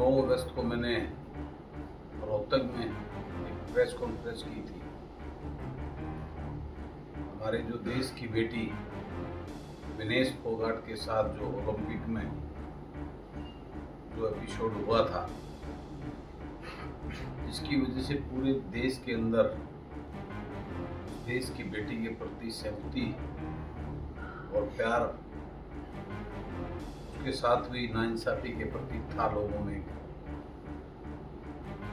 9 अगस्त को मैंने रोहतक में एक प्रेस कॉन्फ्रेंस की थी। हमारे जो देश की बेटी विनेश फोगाट के साथ जो ओलंपिक में जो एपिसोड हुआ था, जिसकी वजह से पूरे देश के अंदर देश की बेटी के प्रति सहमति और प्यार, उसके साथ हुई नाइंसाफी के प्रति था लोगों में।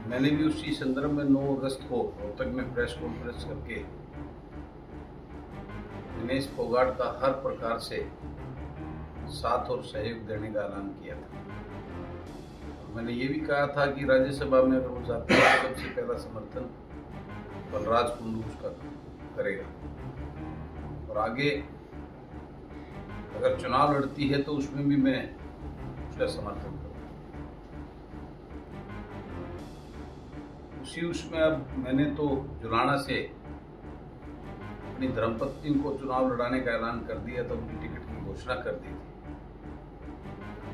मैंने भी उसी संदर्भ में 9 अगस्त को रोहतक में प्रेस कॉन्फ्रेंस करके विनेश फोगाट का हर प्रकार से साथ और सहयोग देने का ऐलान किया था। मैंने ये भी कहा था कि राज्यसभा में अगर वो जाती है तो सबसे पहला समर्थन बलराज कुंडू उसका करेगा, और आगे अगर चुनाव लड़ती है तो उसमें भी मैं उसका समर्थन करूँगा। उसमें अब मैंने तो जुलाना से अपनी धर्मपत्नी को चुनाव लड़ाने का ऐलान कर दिया था, उनकी टिकट की घोषणा कर दी थी।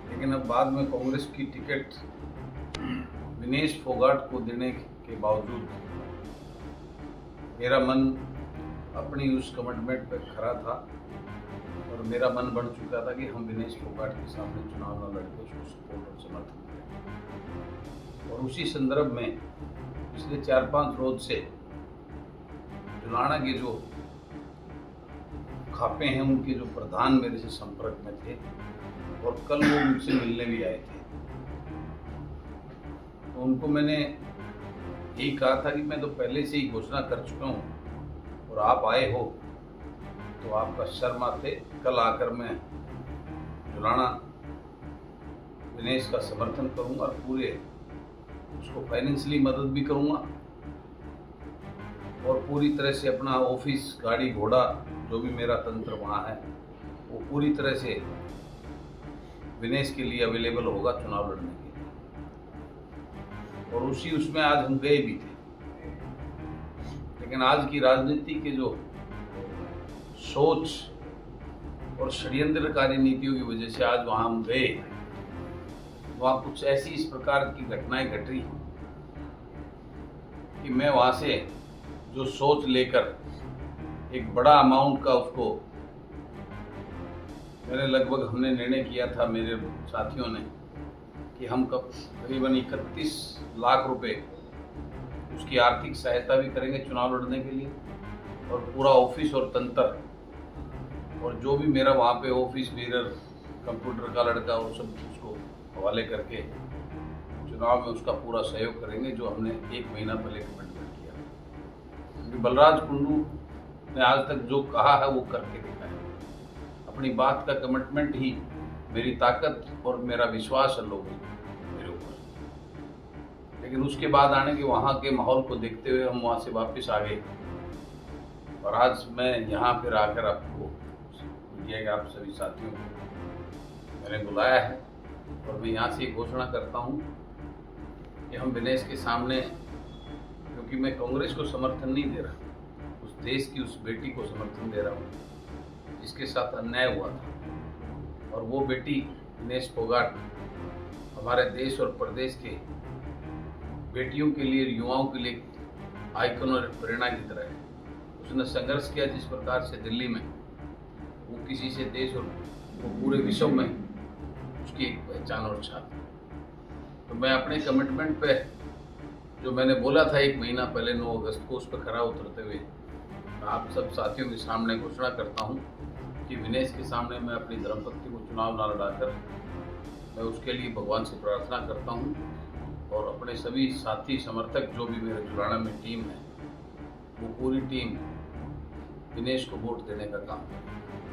लेकिन अब बाद में कांग्रेस की टिकट विनेश फोगाट को देने के बावजूद मेरा मन अपनी उस कमिटमेंट पर खड़ा था और मेरा मन बन चुका था कि हम विनेश फोगाट के सामने चुनाव न लड़के उसको सपोर्ट और समर्थन करें। और उसी संदर्भ में पिछले 4-5 रोज से जुलाना के जो खापे हैं उनके जो प्रधान मेरे से संपर्क में थे, और कल वो मुझसे मिलने भी आए थे। तो उनको मैंने यही कहा था कि मैं तो पहले से ही घोषणा कर चुका हूँ और आप आए हो तो आपका शर्म आते कल आकर मैं जुलाना विनेश का समर्थन करूंगा और पूरे उसको फाइनेंशियली मदद भी करूंगा, और पूरी तरह से अपना ऑफिस, गाड़ी घोड़ा, जो भी मेरा तंत्र वहाँ है वो पूरी तरह से विनेश के लिए अवेलेबल होगा चुनाव लड़ने के लिए। और उसमें आज हम गए भी थे। लेकिन आज की राजनीति के जो सोच और षड्यंत्रकारी नीतियों की वजह से आज वहां हम गए, वहां कुछ ऐसी इस प्रकार की घटनाएं घटी कि मैं वहां से जो सोच लेकर एक बड़ा अमाउंट का उसको हमने निर्णय किया था मेरे साथियों ने कि हम करीबन 31 लाख रुपए उसकी आर्थिक सहायता भी करेंगे चुनाव लड़ने के लिए, और पूरा ऑफिस और तंत्र और जो भी मेरा वहाँ पे ऑफिस बेरर, कंप्यूटर का लड़का और सब उसको हवाले करके चुनाव में उसका पूरा सहयोग करेंगे, जो हमने 1 महीना पहले कमिटमेंट किया। क्योंकि बलराज कुंडू ने आज तक जो कहा है वो करके दिखाया। अपनी बात का कमिटमेंट ही मेरी ताकत और मेरा विश्वास है लोगों मेरे ऊपर। लेकिन उसके बाद आने के वहाँ के माहौल को देखते हुए हम वहाँ से वापस आ गए, और आज मैं यहाँ फिर आकर आपको आप सभी साथियों को मैंने बुलाया है, और मैं यहाँ से घोषणा करता हूँ कि हम विनेश के सामने, क्योंकि मैं कांग्रेस को समर्थन नहीं दे रहा, उस देश की उस बेटी को समर्थन दे रहा हूँ जिसके साथ अन्याय हुआ था। और वो बेटी विनेश फोगाट हमारे देश और प्रदेश के बेटियों के लिए, युवाओं के लिए आइकन और प्रेरणा की तरह है। उसने संघर्ष किया जिस प्रकार से दिल्ली में, वो किसी से देश और वो पूरे विश्व में उसकी एक पहचान और छाप। तो मैं अपने कमिटमेंट पे जो मैंने बोला था 1 महीना पहले 9 अगस्त को, उस पर खरा उतरते हुए आप सब साथियों के सामने घोषणा करता हूँ कि विनेश के सामने मैं अपनी धर्मपत्नी को चुनाव न लड़ाकर मैं उसके लिए भगवान से प्रार्थना करता हूँ, और अपने सभी साथी समर्थक जो भी मेरे जुलाना में टीम है वो पूरी टीम विनेश को वोट देने का काम करें।